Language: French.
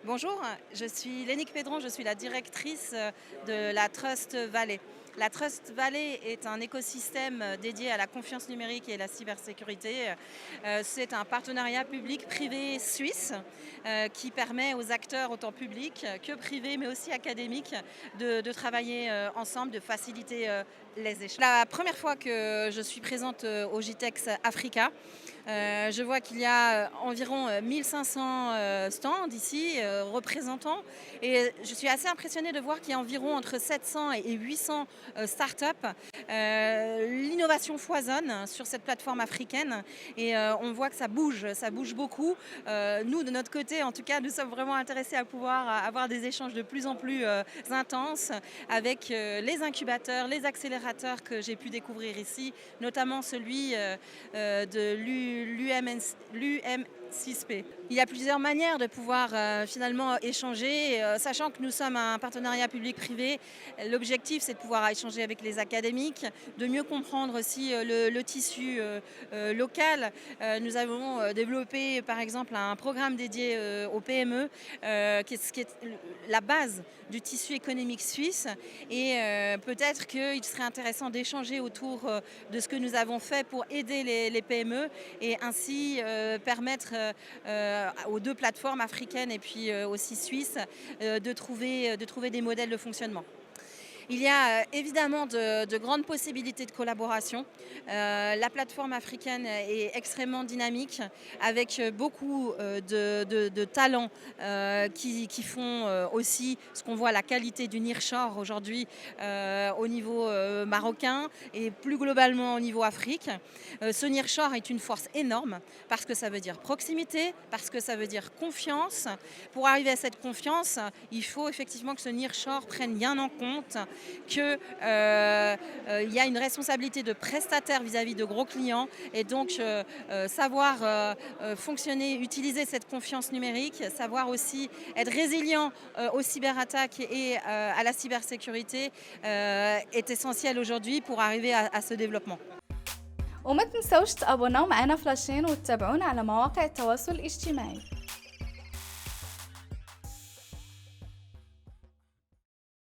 Bonjour, je suis Lénique Pédron, je suis la directrice de la Trust Valley. La Trust Valley est un écosystème dédié à la confiance numérique et à la cybersécurité. C'est un partenariat public-privé suisse qui permet aux acteurs, autant publics que privés, mais aussi académiques, de travailler ensemble, de faciliter les échanges. La première fois que je suis présente au GITEX Africa, je vois qu'il y a environ 1500 stands ici, représentants, et je suis assez impressionnée de voir qu'il y a environ entre 700 et 800 startups. L'innovation foisonne sur cette plateforme africaine et on voit que ça bouge beaucoup. Nous, de notre côté, en tout cas, nous sommes vraiment intéressés à pouvoir avoir des échanges de plus en plus intenses avec les incubateurs, les accélérateurs que j'ai pu découvrir ici, notamment celui de l'UM6P. Il y a plusieurs manières de pouvoir finalement échanger, sachant que nous sommes un partenariat public-privé. L'objectif, c'est de pouvoir échanger avec les académiques, de mieux comprendre aussi le tissu local. Nous avons développé par exemple un programme dédié aux PME, qui est la base du tissu économique suisse, et peut-être qu'il serait intéressant d'échanger autour de ce que nous avons fait pour aider les PME et ainsi permettre aux deux plateformes africaines et puis aussi suisses de trouver des modèles de fonctionnement. Il y a évidemment de grandes possibilités de collaboration. La plateforme africaine est extrêmement dynamique avec beaucoup de talents qui font aussi ce qu'on voit, la qualité du nearshore aujourd'hui au niveau marocain et plus globalement au niveau Afrique. Ce nearshore est une force énorme parce que ça veut dire proximité, parce que ça veut dire confiance. Pour arriver à cette confiance, il faut effectivement que ce nearshore prenne bien en compte qu'il y a une responsabilité de prestataire vis-à-vis de gros clients, et donc savoir fonctionner, utiliser cette confiance numérique, savoir aussi être résilient aux cyberattaques et à la cybersécurité est essentiel aujourd'hui pour arriver à ce développement. وما تنسوش تابوناو معنا فلاشين وتتابعونا على مواقع التواصل الاجتماعي.